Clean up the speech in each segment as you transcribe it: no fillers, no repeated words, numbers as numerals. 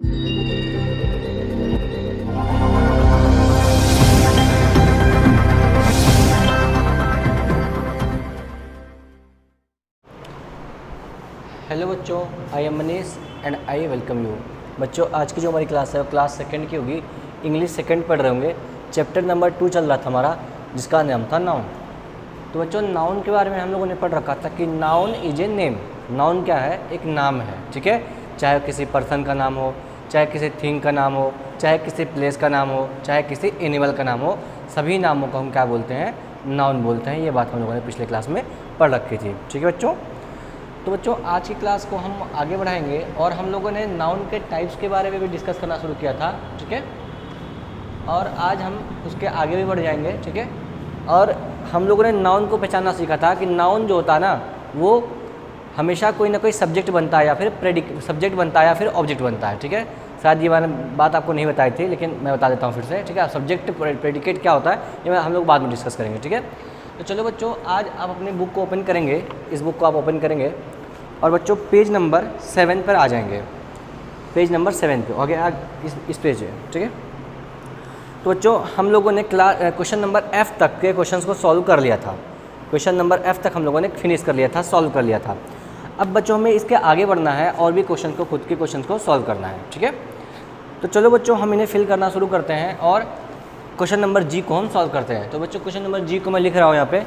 Hello बच्चों, I am Manish and I welcome you. बच्चों, आज की जो हमारी क्लास है वो क्लास सेकंड की होगी। इंग्लिश सेकंड पढ़ रहे होंगे। चैप्टर नंबर 2 चल रहा था हमारा, जिसका नाम था नाउन। तो बच्चों, नाउन के बारे में हम लोगों ने पढ़ रखा था कि noun is a name. Noun क्या है? एक नाम है, ठीक है। चाहे किसी पर्सन का नाम हो, चाहे किसी थिंग का नाम हो, चाहे किसी प्लेस का नाम हो, चाहे किसी एनिमल का नाम हो, सभी नामों को हम क्या बोलते हैं? नाउन बोलते हैं। ये बात हम लोगों ने पिछले क्लास में पढ़ रखी थी, ठीक है बच्चों। तो बच्चों, आज की क्लास को हम आगे बढ़ाएंगे और हम लोगों ने नाउन के टाइप्स के बारे में भी डिस्कस करना शुरू किया था, ठीक है। और आज हम उसके आगे भी बढ़ जाएंगे, ठीक है। और हम लोगों ने नाउन को पहचानना सीखा था कि नाउन जो होता है ना, वो हमेशा कोई ना कोई सब्जेक्ट बनता है या फिर सब्जेक्ट बनता है या फिर ऑब्जेक्ट बनता है, ठीक है। शायद ये मैंने बात आपको नहीं बताई थी, लेकिन मैं बता देता हूँ फिर से, ठीक है। सब्जेक्ट प्रेडिकेट क्या होता है ये हम लोग बाद में डिस्कस करेंगे, ठीक है। तो चलो बच्चों, आज आप अपनी बुक को ओपन करेंगे। इस बुक को आप ओपन करेंगे और बच्चों पेज नंबर 7 पर आ जाएंगे। पेज नंबर 7 पे आगे इस पेज है, ठीक है। तो बच्चों, हम लोगों ने क्वेश्चन नंबर F तक के क्वेश्चंस को सॉल्व कर लिया था। क्वेश्चन नंबर F तक हम लोगों ने फिनिश कर लिया था, सॉल्व कर लिया था। अब बच्चों, हमें इसके आगे बढ़ना है और भी क्वेश्चन को, खुद के क्वेश्चन को सॉल्व करना है, ठीक है। तो चलो बच्चों, हम इन्हें फिल करना शुरू करते हैं और क्वेश्चन नंबर G को हम सॉल्व करते हैं। तो बच्चों, क्वेश्चन नंबर G को मैं लिख रहा हूँ यहाँ पे।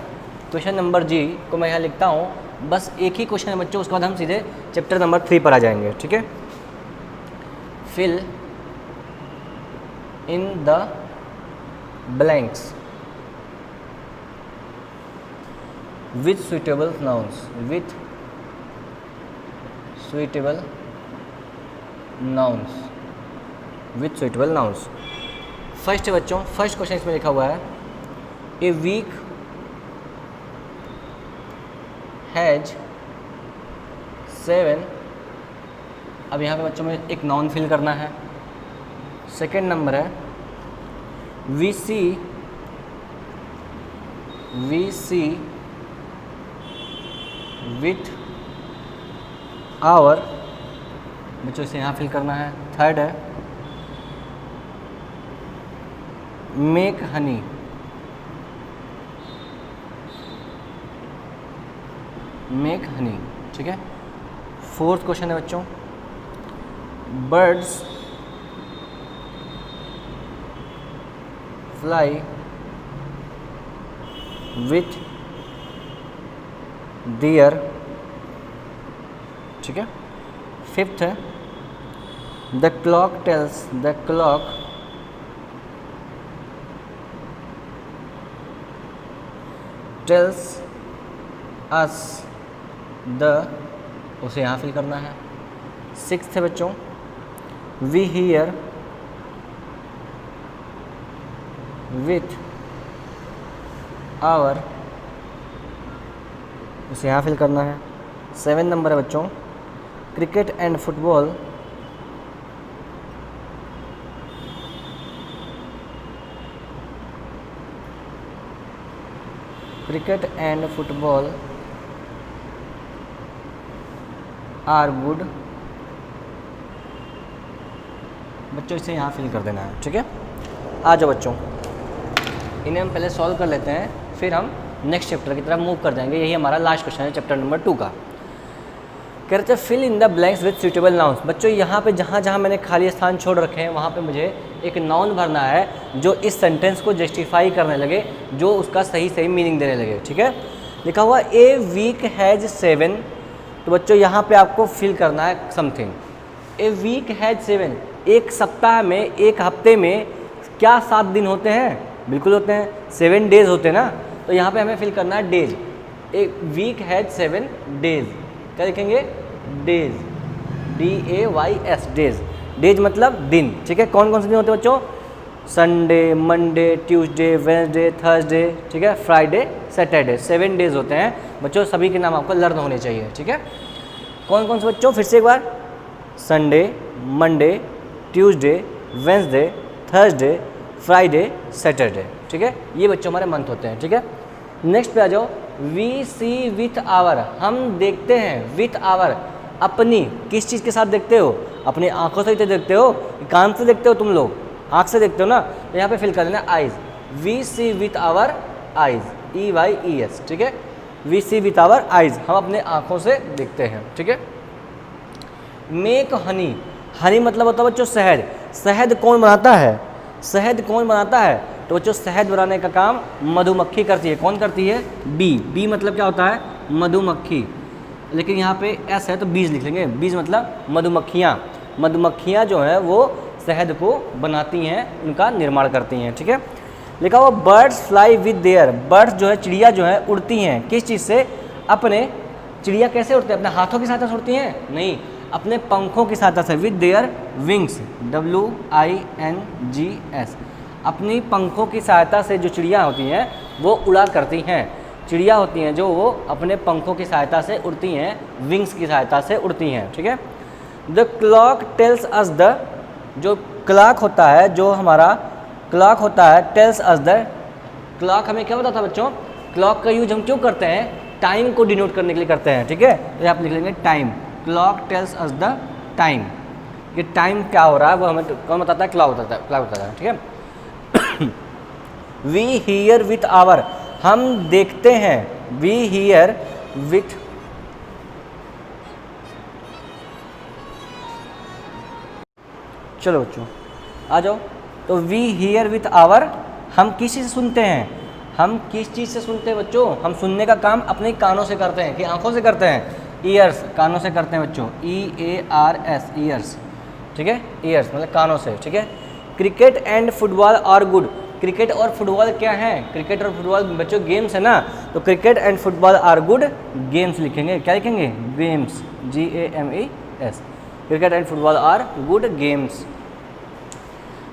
क्वेश्चन नंबर G को मैं यहाँ लिखता हूँ। बस एक ही क्वेश्चन है बच्चों, उसके बाद हम सीधे चैप्टर नंबर 3 पर आ जाएंगे, ठीक है। Fill in the blanks with suitable nouns. With suitable nouns. With suitable nouns. First है बच्चों, फर्स्ट क्वेश्चन इसमें लिखा हुआ है, ए वीक हैज 7। अब यहाँ पे बच्चों में एक नाउन फिल करना है। सेकेंड नंबर है वी सी विथ आवर। बच्चों इसे यहाँ फिल करना है। थर्ड है मेक हनी। मेक हनी, ठीक है। फोर्थ क्वेश्चन है बच्चों, बर्ड्स फ्लाई विथ डियर, ठीक है। फिफ्थ है the clock tells us the, उसे यहाँ फिल करना है। सिक्स्थ है बच्चों वी हियर विथ आवर, उसे यहाँ फिल करना है। 7 नंबर है बच्चों cricket and football are good. बच्चों इसे यहाँ फिल कर देना है, ठीक है। आ जाओ बच्चों, इन्हें हम पहले सॉल्व कर लेते हैं, फिर हम नेक्स्ट चैप्टर की तरफ मूव कर जाएंगे। यही हमारा लास्ट क्वेश्चन है चैप्टर नंबर 2 का। कह रहे थे fill in the blanks with suitable nouns. बच्चों यहाँ पे जहाँ जहाँ मैंने खाली स्थान छोड़ रखे हैं वहाँ पे मुझे एक नाउन भरना है जो इस सेंटेंस को जस्टिफाई करने लगे, जो उसका सही मीनिंग देने लगे, ठीक है। लिखा हुआ ए वीक हैज़ 7। तो बच्चों यहाँ पे आपको फिल करना है समथिंग। ए वीक हैज़ 7, एक सप्ताह में, एक हफ्ते में क्या 7 दिन होते हैं? बिल्कुल होते हैं, 7 डेज होते हैं ना। तो यहाँ पे हमें फिल करना है days. A week has 7 days. क्या लिखेंगे? Days, DAYS, days. डेज मतलब दिन, ठीक है। कौन कौन से दिन होते हैं बच्चों? Sunday, Monday, Tuesday, Wednesday, Thursday, ठीक है, फ्राइडे, सैटरडे। 7 डेज होते हैं बच्चों। सभी के नाम आपको लर्न होने चाहिए, ठीक है। कौन कौन से बच्चों? फिर से एक बार, Sunday, Monday, Tuesday, Wednesday, Thursday, Friday, Saturday, ठीक है। ये बच्चों हमारे मंथ होते हैं, ठीक है। नेक्स्ट पे आ जाओ, वी सी विथ आवर। हम देखते हैं विथ आवर, अपनी, किस चीज़ के साथ देखते हो? अपनी आंखों से ही तो देखते हो, कान से देखते हो तुम लोग, आंख से देखते हो ना, तो यहाँ पे फिल कर देना eyes. We see with our eyes, EYES, ठीक है। We see with our eyes, हम अपने आंखों से देखते हैं, ठीक है। मेक हनी, हनी मतलब होता है बच्चों शहद। शहद कौन बनाता है? शहद कौन बनाता है? तो बच्चों शहद बनाने का काम मधुमक्खी करती है। कौन करती है? बी। बी मतलब क्या होता है? मधुमक्खी। लेकिन यहाँ पे एस है तो बीज लिख लेंगे। बीज मतलब मधुमक्खियाँ। मधुमक्खियाँ जो है वो शहद को बनाती हैं, उनका निर्माण करती हैं, ठीक है। लिखा हुआ birds fly with their, birds जो है चिड़िया जो है उड़ती हैं किस चीज़ से? अपने, चिड़िया कैसे उड़ते हैं? अपने हाथों की सहायता से उड़ती हैं? नहीं, अपने पंखों की सहायता से, विद देयर विंग्स, WINGS। अपनी पंखों की सहायता से जो चिड़िया होती हैं वो उड़ा करती हैं। चिड़िया होती हैं जो वो अपने पंखों की सहायता से उड़ती हैं, विंग्स की सहायता से उड़ती हैं, ठीक है। The clock tells us the, जो क्लॉक होता है, जो हमारा क्लॉक होता है, टेल्स अस द, क्लॉक हमें क्या बताता है बच्चों? क्लॉक का यूज हम क्यों करते हैं? टाइम को डिनोट करने के लिए करते हैं, ठीक है। तो आप लिख लेंगे time, clock tells us the time. ये टाइम क्या हो रहा है वो हमें कौन बताता है? क्लॉक बताता है, क्लॉक बताता है, ठीक है। वी हियर विथ आवर, हम देखते हैं। वी हियर विथ, चलो बच्चों आ जाओ। तो वी हियर विथ आवर, हम किस चीज़ से सुनते हैं? हम किस चीज़ से सुनते हैं बच्चों? हम सुनने का काम अपने कानों से करते हैं कि आंखों से करते हैं? ईयर्स, कानों से करते हैं बच्चों, EARS, ईयर्स, ठीक है। ईयर्स मतलब कानों से, ठीक है। Cricket and football are good, cricket और फुटबॉल क्या है? क्रिकेट और फुटबॉल बच्चों गेम्स है ना, तो cricket and football are good games लिखेंगे। क्या लिखेंगे? Games, GAMES। Cricket and football are good games,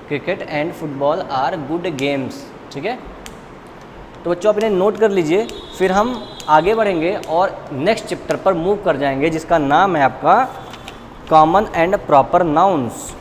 cricket and football are good games, ठीक है। तो बच्चों अपने नोट कर लीजिए, फिर हम आगे बढ़ेंगे और नेक्स्ट चैप्टर पर मूव कर जाएंगे जिसका नाम है आपका कॉमन एंड प्रॉपर नाउन्स।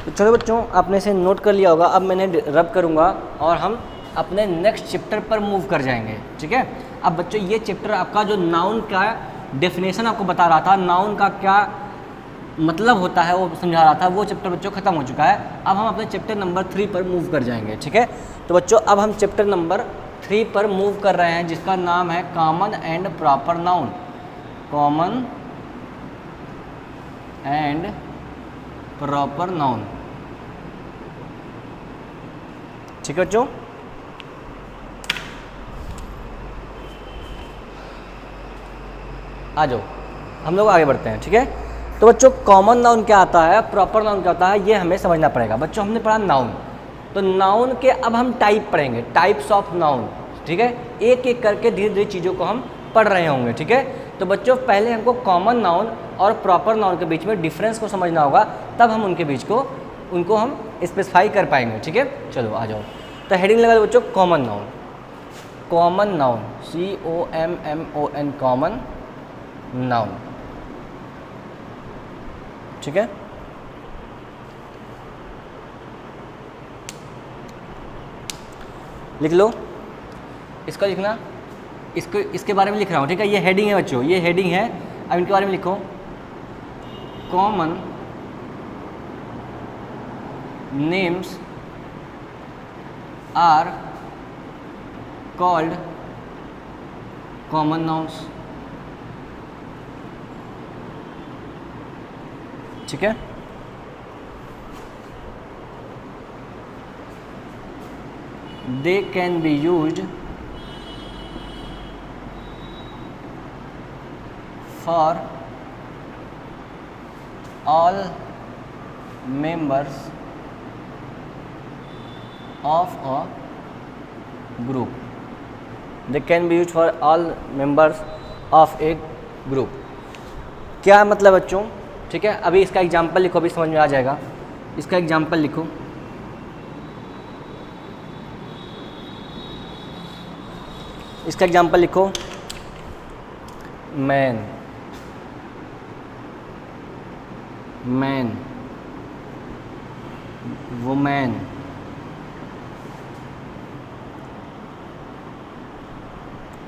तो चलो बच्चों आपने इसे नोट कर लिया होगा। अब मैंने रब करूँगा और हम अपने नेक्स्ट चैप्टर पर मूव कर जाएंगे, ठीक है। अब बच्चों ये चैप्टर आपका जो नाउन का डेफिनेशन आपको बता रहा था, नाउन का क्या मतलब होता है वो समझा रहा था, वो चैप्टर बच्चों ख़त्म हो चुका है। अब हम अपने चैप्टर नंबर 3 पर मूव कर जाएंगे, ठीक है। तो बच्चों अब हम चैप्टर नंबर 3 पर मूव कर रहे हैं जिसका नाम है common and proper noun. Common and proper noun, ठीक है बच्चों। आ जाओ हम लोग आगे बढ़ते हैं, ठीक है। तो बच्चों कॉमन नाउन क्या आता है, प्रॉपर नाउन क्या होता है, ये हमें समझना पड़ेगा। बच्चों हमने पढ़ा नाउन, तो नाउन के अब हम टाइप पढ़ेंगे, टाइप्स ऑफ नाउन, ठीक है। एक एक करके धीरे धीरे चीज़ों को हम पढ़ रहे होंगे, ठीक है। तो बच्चों पहले हमको कॉमन नाउन और प्रॉपर नाउन के बीच में डिफरेंस को समझना होगा, तब हम उनके बीच को उनको हम स्पेसिफाई कर पाएंगे, ठीक है। चलो आ जाओ। तो हेडिंग लगा दो बच्चों common noun. Common noun, COMMON, common noun, ठीक है। लिख लो, इसका लिखना, इसको इसके बारे में लिख रहा हूँ, ठीक है। ये हेडिंग है बच्चों, ये हेडिंग है। अब इनके बारे में लिखो, common names are called common nouns, ठीक है। They can be used for all members of a group. They can be use for all members of a group. क्या मतलब बच्चों? ठीक है, अभी इसका एग्जाम्पल लिखो, अभी समझ में आ जाएगा। इसका एग्जाम्पल लिखो। इसका एग्जाम्पल लिखो, man, man, women,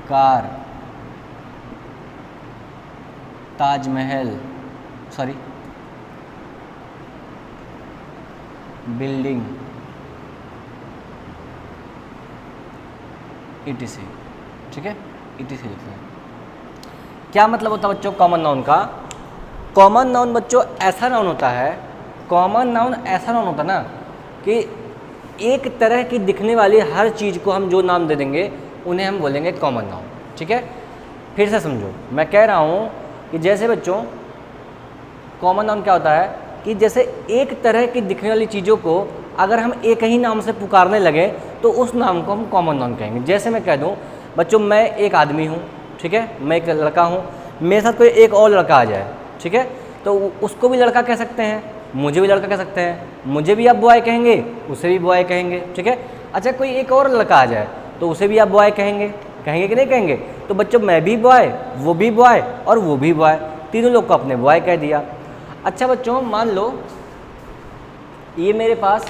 car, Taj Mahal, sorry building, etc। ठीक है, etc लिखना है। क्या मतलब होता है बच्चों कॉमन नाउन का? कॉमन नाउन बच्चों ऐसा नाउन होता है, कॉमन नाउन ऐसा नाउन होता है ना कि एक तरह की दिखने वाली हर चीज़ को हम जो नाम दे देंगे उन्हें हम बोलेंगे कॉमन नाउन। ठीक है, फिर से समझो, मैं कह रहा हूँ कि जैसे बच्चों कॉमन नाउन क्या होता है कि जैसे एक तरह की दिखने वाली चीज़ों को अगर हम एक ही नाम से पुकारने लगे तो उस नाम को हम कॉमन नाउन कहेंगे। जैसे मैं कह दूँ बच्चों, मैं एक आदमी हूँ, ठीक है, मैं एक लड़का हूँ, मेरे साथ कोई एक और लड़का आ जाए, ठीक है, तो उसको भी लड़का कह सकते हैं, मुझे भी लड़का कह सकते हैं, मुझे भी आप बॉय कहेंगे, उसे भी बॉय कहेंगे। ठीक है, अच्छा कोई एक और लड़का आ जाए तो उसे भी आप बॉय कहेंगे, कहेंगे कि नहीं कहेंगे? तो बच्चों मैं भी बॉय, वो भी बॉय और वो भी बॉय, तीनों लोग को अपने बॉय कह दिया। अच्छा बच्चों मान लो ये मेरे पास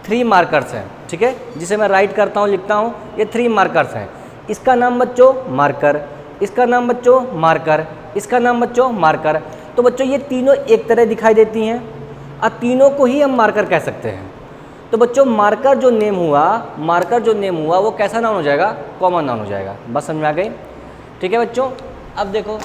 3 मार्कर्स हैं, ठीक है, जिसे मैं राइट करता हूँ, लिखता हूँ, ये 3 मार्कर्स हैं। इसका नाम बच्चों मार्कर, इसका नाम बच्चों मार्कर, इसका नाम बच्चों मार्कर। तो बच्चों ये तीनों एक तरह दिखाई देती हैं और तीनों को ही हम मार्कर कह सकते हैं। तो बच्चों मार्कर जो नेम हुआ, मार्कर जो नेम हुआ वो कैसा नाउन हो जाएगा? कॉमन नाउन हो जाएगा। बस समझ में आ गई? ठीक है बच्चों, अब देखो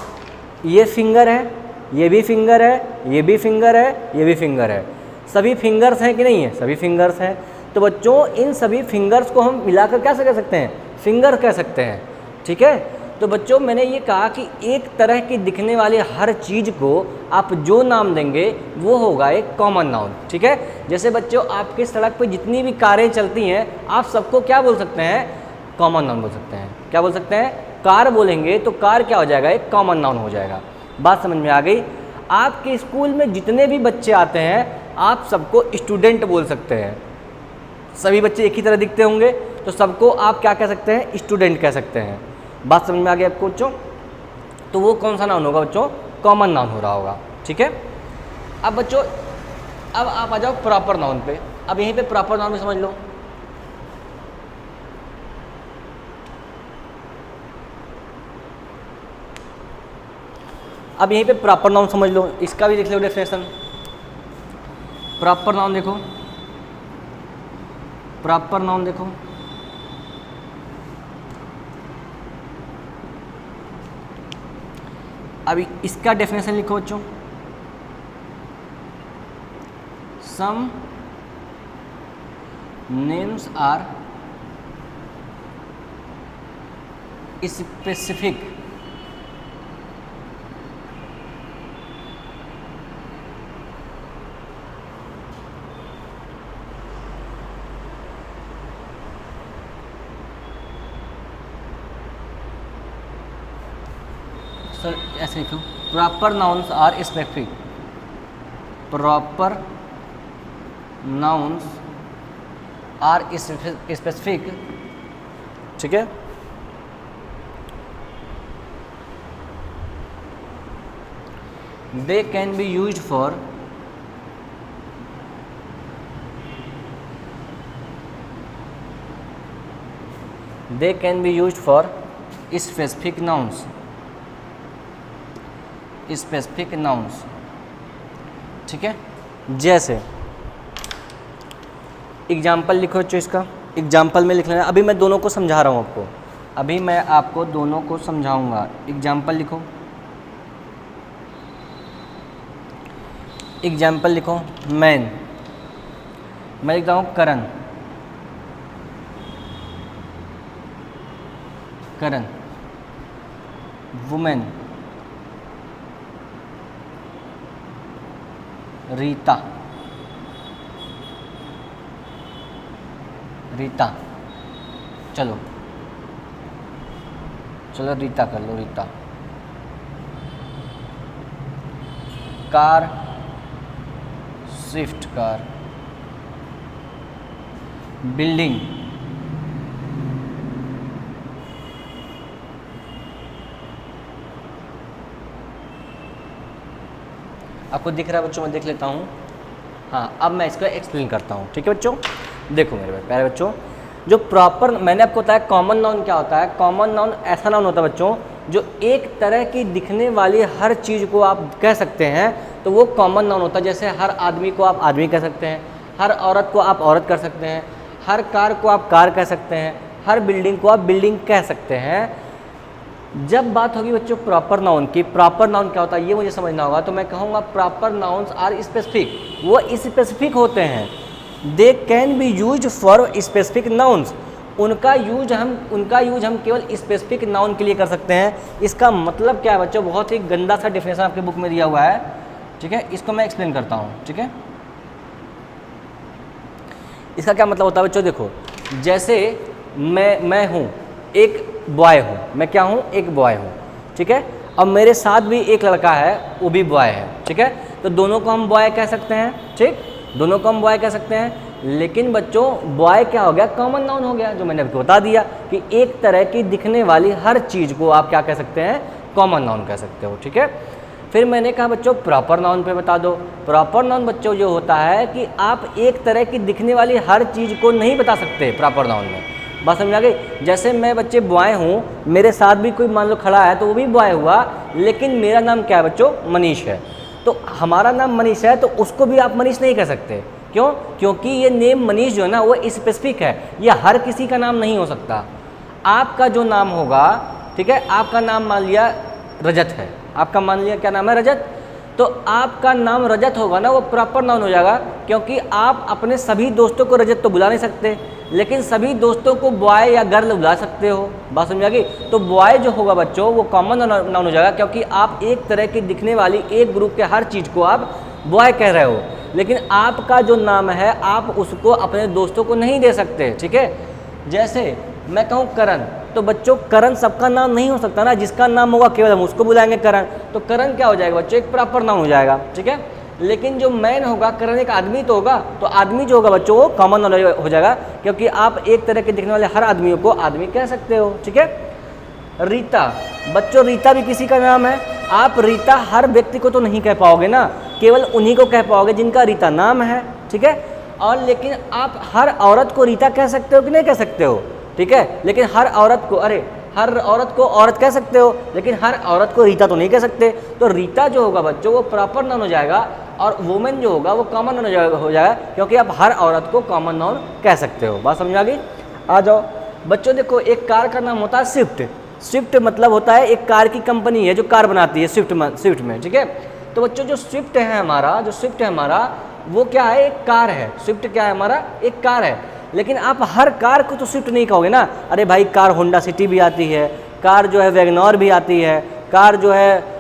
ये फिंगर है, ये भी फिंगर है, ये भी फिंगर है, ये भी फिंगर है, सभी फिंगर्स हैं कि नहीं है? सभी फिंगर्स हैं। तो बच्चों इन सभी फिंगर्स को हम मिलाकर क्या कह सकते हैं? फिंगर कह सकते हैं। ठीक है, तो बच्चों मैंने ये कहा कि एक तरह की दिखने वाली हर चीज़ को आप जो नाम देंगे वो होगा एक कॉमन नाउन। ठीक है, जैसे बच्चों आपकी सड़क पर जितनी भी कारें चलती हैं आप सबको क्या बोल सकते हैं? कॉमन नाउन बोल सकते हैं। क्या बोल सकते हैं? कार बोलेंगे तो कार क्या हो जाएगा? एक कॉमन नाउन हो जाएगा। बात समझ में आ गई? आपके स्कूल में जितने भी बच्चे आते हैं आप सबको स्टूडेंट बोल सकते हैं। सभी बच्चे एक ही तरह दिखते होंगे तो सबको आप क्या कह सकते हैं? स्टूडेंट कह सकते हैं। बात समझ में आ गई आपको बच्चों? तो वो कौन सा नाउन होगा बच्चों? कॉमन नाउन हो रहा होगा। ठीक है, अब बच्चों अब आप आ जाओ प्रॉपर नाउन पे। अब यहीं पे प्रॉपर नाउन में समझ लो। अब यहीं पे प्रॉपर नाउन समझ लो, इसका भी लिख लो डेफिनेशन। प्रॉपर नाउन देखो, प्रॉपर नाउन देखो, अभी इसका डेफिनेशन लिखो बच्चों। Some names are specific sir ऐसे लिखो, proper nouns are specific, proper nouns are specific. ठीक है, they can be used for specific nouns, specific nouns. ठीक है, जैसे एग्जाम्पल लिखो बच्चों, इसका एग्जाम्पल में लिख लेना। अभी मैं दोनों को समझा रहा हूँ आपको, अभी मैं आपको दोनों को समझाऊंगा। एग्जाम्पल लिखो, एग्जाम्पल लिखो मैन, मैं लिखता हूँ करण, करण, वुमेन, रीता, रीता, चलो चलो रीता कर लो, Rita. Car, Swift car, building, आपको दिख रहा है बच्चों, मैं देख लेता हूँ। हाँ, अब मैं इसको एक्सप्लेन करता हूँ, ठीक है बच्चों। देखो मेरे प्यारे बच्चों, जो प्रॉपर मैंने आपको बताया कॉमन नाउन क्या होता है। कॉमन नाउन ऐसा नाउन होता है बच्चों जो एक तरह की दिखने वाली हर चीज़ को आप कह सकते हैं, तो वो कॉमन नाउन होता है। जैसे हर आदमी को आप आदमी कह सकते हैं, हर औरत को आप औरत कर सकते हैं, हर कार को आप कार कह सकते हैं, हर बिल्डिंग को आप बिल्डिंग कह सकते हैं। जब बात होगी बच्चों प्रॉपर नाउन की, प्रॉपर नाउन क्या होता है ये मुझे समझना होगा। तो मैं कहूँगा प्रॉपर नाउन्स आर स्पेसिफिक, वो स्पेसिफिक होते हैं। दे can be use for specific nouns, उनका यूज हम केवल स्पेसिफिक नाउन के लिए कर सकते हैं। इसका मतलब क्या है बच्चों, बहुत ही गंदा सा डिफिनेशन आपके बुक में दिया हुआ है, ठीक है। इसको मैं एक्सप्लेन करता हूँ, ठीक है। इसका क्या मतलब होता है बच्चों, देखो जैसे मैं हूँ एक बॉय हूँ, मैं क्या हूँ, एक बॉय हूँ, ठीक है। अब मेरे साथ भी एक लड़का है, वो भी बॉय है, ठीक है। तो दोनों को हम बॉय कह सकते हैं, ठीक, दोनों को हम बॉय कह सकते हैं। लेकिन बच्चों बॉय क्या हो गया, कॉमन नाउन हो गया, जो मैंने आपको बता दिया कि एक तरह की दिखने वाली हर चीज़ को आप क्या कह सकते हैं, कॉमन नाउन कह सकते हो, ठीक है। फिर मैंने कहा बच्चों प्रॉपर नाउन पे बता दो। प्रॉपर नाउन बच्चों जो होता है कि आप एक तरह की दिखने वाली हर चीज़ को नहीं बता सकते प्रॉपर नाउन में, बात समझ आ गई। जैसे मैं बच्चे बॉय हूँ, मेरे साथ भी कोई मान लो खड़ा है तो वो भी बॉय हुआ, लेकिन मेरा नाम क्या है बच्चों, मनीष है। तो हमारा नाम मनीष है, तो उसको भी आप मनीष नहीं कह सकते। क्यों? क्योंकि ये नेम मनीष जो है ना वो स्पेसिफिक है, ये हर किसी का नाम नहीं हो सकता। आपका जो नाम होगा, ठीक है, आपका नाम मान लिया रजत है, आपका मान लिया क्या नाम है, रजत। तो आपका नाम रजत होगा ना, वो प्रॉपर नाउन हो जाएगा, क्योंकि आप अपने सभी दोस्तों को रजत तो बुला नहीं सकते, लेकिन सभी दोस्तों को बॉय या गर्ल बुला सकते हो, बात समझ आ गई। तो बॉय जो होगा बच्चों वो कॉमन नाउन हो जाएगा, क्योंकि आप एक तरह की दिखने वाली एक ग्रुप के हर चीज़ को आप बॉय कह रहे हो। लेकिन आपका जो नाम है आप उसको अपने दोस्तों को नहीं दे सकते, ठीक है। जैसे मैं कहूँ करण, तो बच्चों करण सबका नाम नहीं हो सकता ना, जिसका नाम होगा केवल हम उसको बुलाएंगे करण, तो करण क्या हो जाएगा बच्चों, एक प्रॉपर नाउन हो जाएगा, ठीक है। लेकिन जो मैन होगा, करण एक आदमी तो होगा, तो आदमी जो होगा बच्चों वो कॉमन नाउन हो जाएगा, क्योंकि आप एक तरह के दिखने वाले हर आदमियों को आदमी कह सकते हो, ठीक है। रीता, बच्चों रीता भी किसी का नाम है। आप रीता हर व्यक्ति को तो नहीं कह पाओगे ना, केवल उन्हीं को कह पाओगे जिनका रीता नाम है, ठीक है। और लेकिन आप हर औरत को रीता कह सकते हो कि नहीं कह सकते हो, ठीक है। लेकिन हर औरत को, हर औरत को औरत कह सकते हो, लेकिन हर औरत को रीता तो नहीं कह सकते। तो रीता जो होगा बच्चों वो प्रॉपर नाउन हो जाएगा, और वुमेन जो होगा वो कॉमन नाउन हो जाएगा, क्योंकि आप हर औरत को कॉमन नाउन कह सकते हो, बात समझ आ गई। आ जाओ बच्चों, देखो एक कार का नाम होता है स्विफ्ट। स्विफ्ट मतलब होता है एक कार की कंपनी है जो कार बनाती है, स्विफ्ट में, ठीक है। तो बच्चों जो स्विफ्ट है हमारा, वो क्या है, एक कार है। स्विफ्ट क्या है हमारा, एक कार है। लेकिन आप हर कार को तो स्विफ्ट नहीं कहोगे ना, अरे भाई कार होंडा सिटी भी आती है, कार जो है वैगनआर भी आती है, कार जो है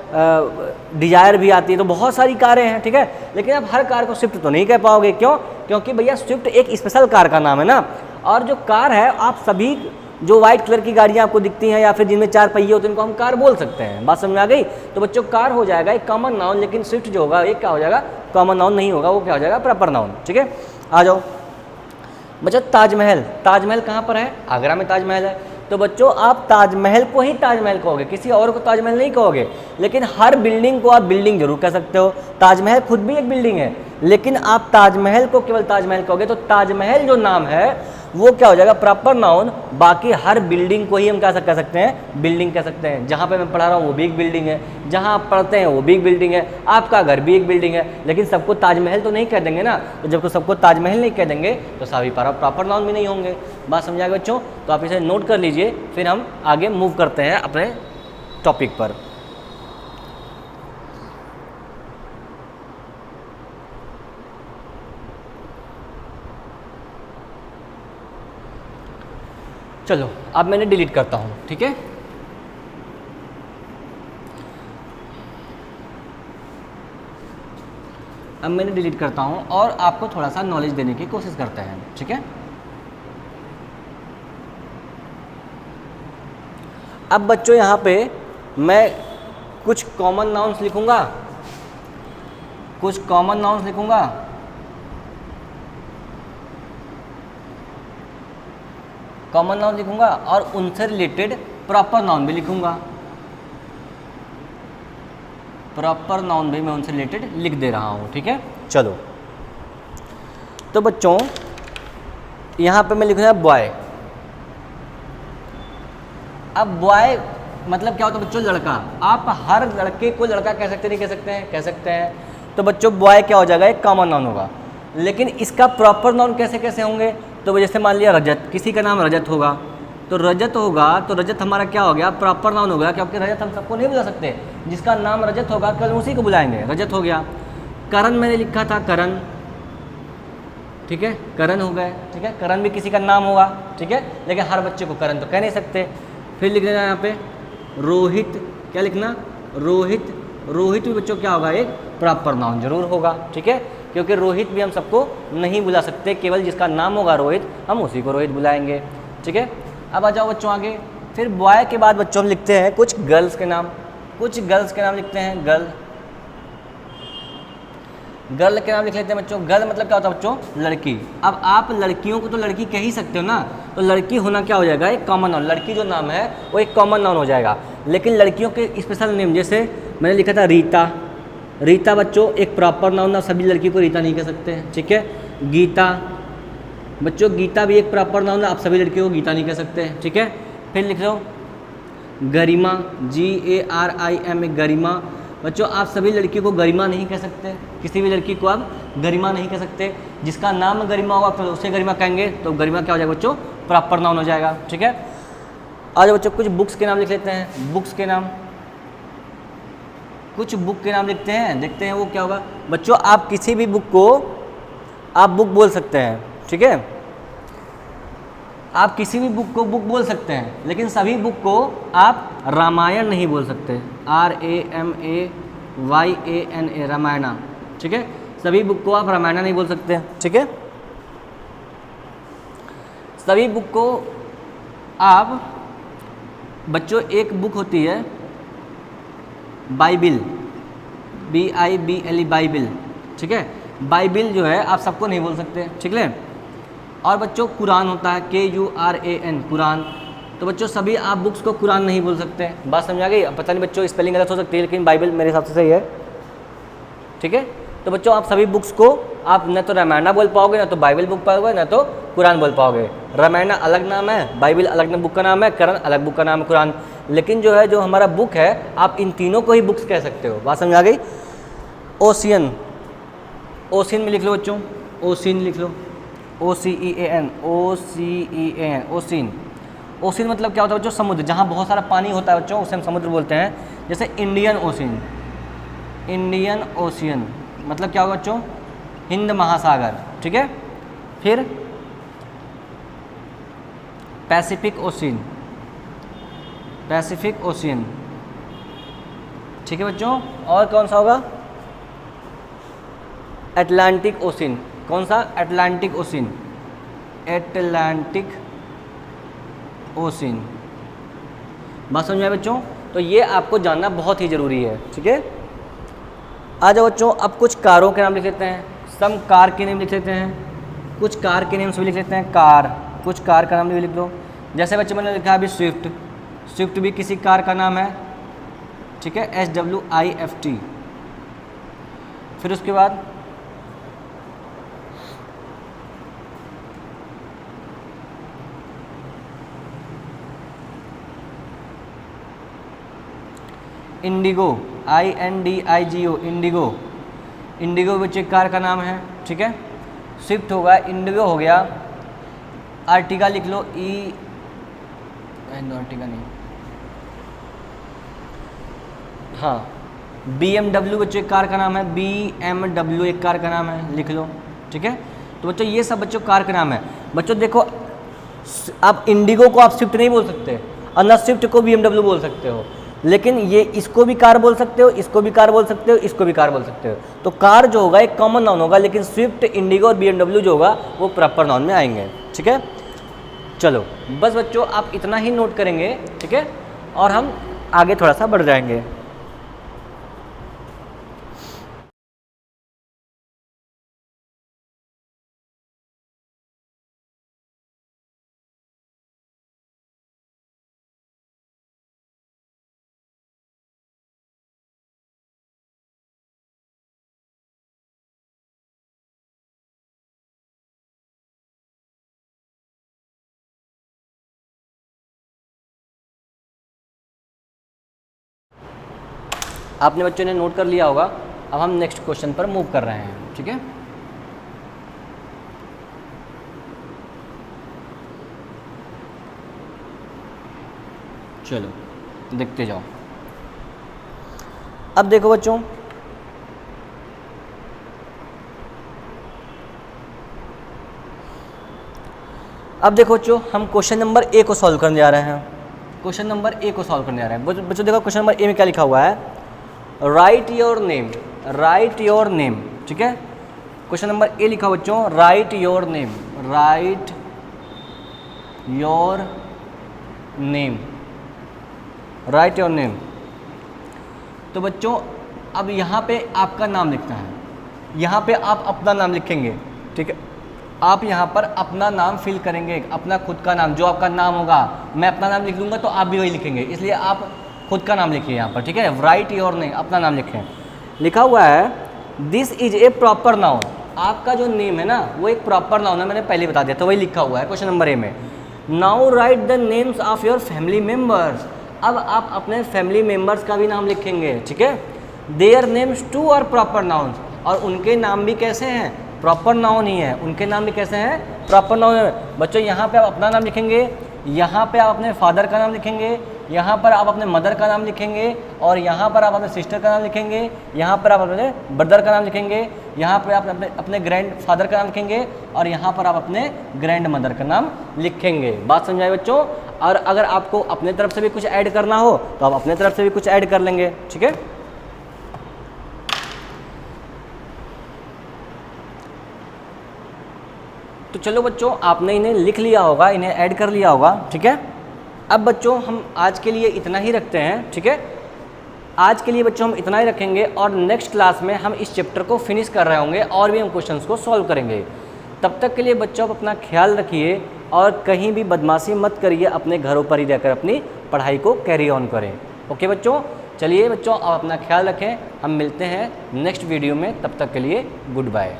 डिजायर भी आती है, तो बहुत सारी कारें हैं, ठीक है। लेकिन आप हर कार को स्विफ्ट तो नहीं कह पाओगे, क्यों? क्योंकि भैया स्विफ्ट एक स्पेशल कार का नाम है ना। और जो कार है, आप सभी जो व्हाइट कलर की गाड़ियाँ आपको दिखती हैं या फिर जिनमें 4 पहिए होते हैं उनको हम कार बोल सकते हैं, बात समझ में आ गई। तो बच्चों कार हो जाएगा एक कॉमन नाउन, लेकिन स्विफ्ट जो होगा एक क्या हो जाएगा, कॉमन नाउन नहीं होगा, वो क्या हो जाएगा, प्रॉपर नाउन, ठीक है। आ जाओ बच्चों ताजमहल कहाँ पर है, आगरा में ताजमहल है। तो बच्चों आप ताजमहल को ही ताजमहल कहोगे, किसी और को ताजमहल नहीं कहोगे। लेकिन हर बिल्डिंग को आप बिल्डिंग जरूर कह सकते हो, ताजमहल खुद भी एक बिल्डिंग है, लेकिन आप ताजमहल को केवल ताजमहल कहोगे तो ताजमहल जो नाम है वो क्या हो जाएगा, प्रॉपर नाउन। बाकी हर बिल्डिंग को ही हम क्या कह सकते हैं, बिल्डिंग कह सकते हैं। जहाँ पे मैं पढ़ा रहा हूँ वो भी एक बिल्डिंग है, जहाँ आप पढ़ते हैं वो भी एक बिल्डिंग है, आपका घर भी एक बिल्डिंग है। लेकिन सबको ताजमहल तो नहीं कह देंगे ना, तो जब तो सबको ताजमहल नहीं कह देंगे तो सभी प्रॉपर नाउन भी नहीं होंगे, बात समझ आ गई बच्चों। तो आप इसे नोट कर लीजिए, फिर हम आगे मूव करते हैं अपने टॉपिक पर। चलो अब मैंने डिलीट करता हूँ, ठीक है। अब मैंने डिलीट करता हूँ और आपको थोड़ा सा नॉलेज देने की कोशिश करते हैं, ठीक है। अब बच्चों यहाँ पे मैं कुछ कॉमन नाउन्स लिखूँगा, कुछ कॉमन नाउन्स लिखूँगा, कॉमन नाउन लिखूँगा और उनसे रिलेटेड प्रॉपर नाउन भी लिखूँगा, प्रॉपर नाउन भी मैं उनसे रिलेटेड लिख दे रहा हूँ, ठीक है। चलो तो बच्चों यहाँ पे मैं लिखूँगा बॉय। अब बॉय मतलब क्या होता है बच्चों? लड़का। आप हर लड़के को लड़का कह सकते नहीं कह सकते हैं? कह सकते हैं। तो बच्चों बॉय क्या हो जाएगा? एक कॉमन नाउन होगा। लेकिन इसका प्रॉपर नाउन कैसे कैसे होंगे? तो जैसे मान लिया रजत, किसी का नाम रजत होगा तो रजत होगा, तो रजत हमारा क्या हो गया? प्रॉपर नाउन हो गया, क्योंकि रजत हम सबको नहीं बुला सकते। जिसका नाम रजत होगा कल उसी को बुलाएंगे, रजत हो गया। करण मैंने लिखा था, करण, ठीक है, करण हो गए, ठीक है। करण भी किसी का नाम होगा, ठीक है, लेकिन हर बच्चे को करण तो कह नहीं सकते। फिर लिख देना यहाँ पे रोहित, क्या लिखना? रोहित। रोहित भी बच्चों क्या होगा? एक प्रॉपर नाउन जरूर होगा, ठीक है, क्योंकि रोहित भी हम सबको नहीं बुला सकते, केवल जिसका नाम होगा रोहित हम उसी को रोहित बुलाएंगे, ठीक है। अब आ जाओ बच्चों आगे। फिर बॉय के बाद बच्चों हम लिखते हैं कुछ गर्ल्स के नाम, कुछ गर्ल्स के नाम लिखते हैं। गर्ल, गर्ल के नाम लिख लेते हैं बच्चों। गर्ल मतलब क्या होता है बच्चों? लड़की। अब आप लड़कियों को तो लड़की कह ही सकते हो ना, तो लड़की होना क्या हो जाएगा? एक कॉमन नाउन। लड़की जो नाम है वो एक कॉमन नाउन हो जाएगा। लेकिन लड़कियों के स्पेशल नेम, जैसे मैंने लिखा था रीता। रीता बच्चों एक प्रॉपर नाउन, सभी लड़की को रीता नहीं कह सकते हैं, ठीक है। गीता बच्चों, गीता भी एक प्रॉपर नाउन है, आप सभी लड़कियों को गीता नहीं कह सकते हैं, ठीक है। फिर लिख लो गरिमा, GARIMA, गरिमा। बच्चों आप सभी लड़कियों को गरिमा नहीं कह सकते, किसी भी लड़की को आप गरिमा नहीं कह सकते। जिसका नाम गरिमा होगा तो उसे गरिमा कहेंगे, तो गरिमा क्या हो जाएगा बच्चों? प्रॉपर नाउन हो जाएगा, ठीक है। आज बच्चों कुछ बुक्स के नाम लिख लेते हैं। बुक्स के नाम, कुछ बुक के नाम लिखते हैं, देखते हैं वो क्या होगा। बच्चों आप किसी भी बुक को आप बुक बोल सकते हैं, ठीक है। आप किसी भी बुक को बुक बोल सकते हैं, लेकिन सभी बुक को आप रामायण नहीं बोल सकते। RAMAYANA, रामायणा, ठीक है। सभी बुक को आप रामायणा नहीं बोल सकते, ठीक है। सभी बुक को आप बच्चों, एक बुक होती है बाइबिल, BIBLE, बाइबिल, ठीक है। बाइबिल जो है आप सबको नहीं बोल सकते, ठीक है। और बच्चों कुरान होता है, KURAN, कुरान। तो बच्चों सभी आप बुक्स को कुरान नहीं बोल सकते। बात समझ आ गई? पता नहीं बच्चों स्पेलिंग गलत हो सकती है, लेकिन बाइबिल मेरे हिसाब से सही है, ठीक है। तो बच्चों आप सभी बुक्स को आप न तो रामायणा बोल पाओगे, ना तो बाइबिल बुक पाओगे, ना तो कुरान बोल पाओगे। रामायणा अलग नाम है, बाइबिल अलग बुक का नाम है, कुरान अलग बुक का नाम है, कुरान। लेकिन जो है जो हमारा बुक है, आप इन तीनों को ही बुक्स कह सकते हो। बात समझ आ गई? ओशियन, ओशियन में लिख लो बच्चों, ओशियन लिख लो, OCEAN, ओशिन। ओशिन मतलब क्या होता है बच्चों? समुद्र, जहाँ बहुत सारा पानी होता है बच्चों उसे हम समुद्र बोलते हैं। जैसे इंडियन ओशियन, इंडियन ओशियन मतलब क्या होगा बच्चों? हिंद महासागर, ठीक है। फिर पैसिफिक ओशियन, पैसिफिक ओशियन, ठीक है बच्चों। और कौन सा होगा? Atlantic ocean. कौन सा? Atlantic ocean, Atlantic ocean. बात समझ में आया बच्चों? तो ये आपको जानना बहुत ही ज़रूरी है, ठीक है। आ जाओ बच्चों, अब कुछ कारों के नाम लिख लेते हैं। सम कार के नेम लिख लेते हैं, कुछ कार के नेम्स भी लिख लेते हैं। कार, कुछ कार का नाम भी लिख लो। जैसे बच्चे मैंने लिखा अभी स्विफ्ट, स्विफ्ट भी किसी कार का नाम है, ठीक है, SWIFT। फिर उसके बाद इंडिगो, INDIGO, इंडिगो। इंडिगो बच्चे कार का नाम है, ठीक है। स्विफ्ट होगा, इंडिगो हो गया। आर्टिका लिख लो, आर्टिका नहीं, हाँ। BMW बच्चों एक कार का नाम है, BMW एक कार का नाम है, लिख लो, ठीक है। तो बच्चों ये सब बच्चों कार का नाम है। बच्चों देखो, आप इंडिगो को आप स्विफ्ट नहीं बोल सकते और ना स्विफ्ट को BMW बोल सकते हो। लेकिन ये इसको भी कार बोल सकते हो, इसको भी कार बोल सकते हो, इसको भी कार बोल सकते हो। तो कार जो होगा एक कॉमन नाउन होगा, लेकिन स्विफ्ट, इंडिगो और BMW जो होगा वो प्रॉपर नाउन में आएंगे। ठीक है, चलो बस बच्चों आप इतना ही नोट करेंगे, ठीक है, और हम आगे थोड़ा सा बढ़ जाएंगे। आपने बच्चों ने नोट कर लिया होगा। अब हम नेक्स्ट क्वेश्चन पर मूव कर रहे हैं। ठीक है, चलो देखते जाओ। अब देखो बच्चों, अब देखो बच्चों, हम क्वेश्चन नंबर ए को सॉल्व करने जा रहे हैं। क्वेश्चन नंबर ए को सॉल्व करने जा रहे हैं बच्चों। देखो क्वेश्चन नंबर ए में क्या लिखा हुआ है, right your name, right your name. ठीक है, क्वेश्चन नंबर ए लिखा बच्चों, right your name, right your name, right your name. तो बच्चों अब यहाँ पे आपका नाम लिखना है, यहाँ पे आप अपना नाम लिखेंगे। ठीक है, आप यहाँ पर अपना नाम फिल करेंगे, अपना खुद का नाम, जो आपका नाम होगा। मैं अपना नाम लिख लूँगा तो आप भी वही लिखेंगे, इसलिए आप खुद का नाम लिखिए यहाँ पर। ठीक है, राइट योर नेम, अपना नाम लिखें। लिखा हुआ है this is a proper noun. आपका जो नेम है ना वो एक प्रॉपर नाउन है, मैंने पहले बता दिया, तो वही लिखा हुआ है क्वेश्चन नंबर ए में। Now right the names of your family members. अब आप अपने फैमिली मेम्बर्स का भी नाम लिखेंगे। ठीक है, their names too are proper nouns, और उनके नाम भी कैसे हैं, प्रॉपर नाउन ही है। उनके नाम भी कैसे हैं, प्रॉपर नाउन है। बच्चों यहाँ पे आप अपना नाम लिखेंगे, यहाँ पे आप अपने फादर का नाम लिखेंगे, यहाँ पर आप अपने मदर का नाम लिखेंगे, और यहाँ पर आप अपने सिस्टर का नाम लिखेंगे, यहाँ पर आप अपने ब्रदर का नाम लिखेंगे, यहाँ पर आप अपने ग्रैंड फादर का नाम लिखेंगे, और यहाँ पर आप अपने ग्रैंड मदर का नाम लिखेंगे। बात समझाए बच्चों। और अगर आपको अपने तरफ से भी कुछ ऐड करना हो तो आप अपने तरफ से भी कुछ ऐड कर लेंगे। ठीक है, तो चलो बच्चों आपने इन्हें लिख लिया होगा, इन्हें ऐड कर लिया होगा। ठीक है, अब बच्चों हम आज के लिए इतना ही रखते हैं। ठीक है, आज के लिए बच्चों हम इतना ही रखेंगे, और नेक्स्ट क्लास में हम इस चैप्टर को फिनिश कर रहे होंगे और भी हम क्वेश्चंस को सॉल्व करेंगे। तब तक के लिए बच्चों आप अपना ख्याल रखिए और कहीं भी बदमाशी मत करिए, अपने घरों पर ही रहकर अपनी पढ़ाई को कैरी ऑन करें। ओके बच्चों, चलिए बच्चों आप अपना ख्याल रखें, हम मिलते हैं नेक्स्ट वीडियो में, तब तक के लिए गुड बाय।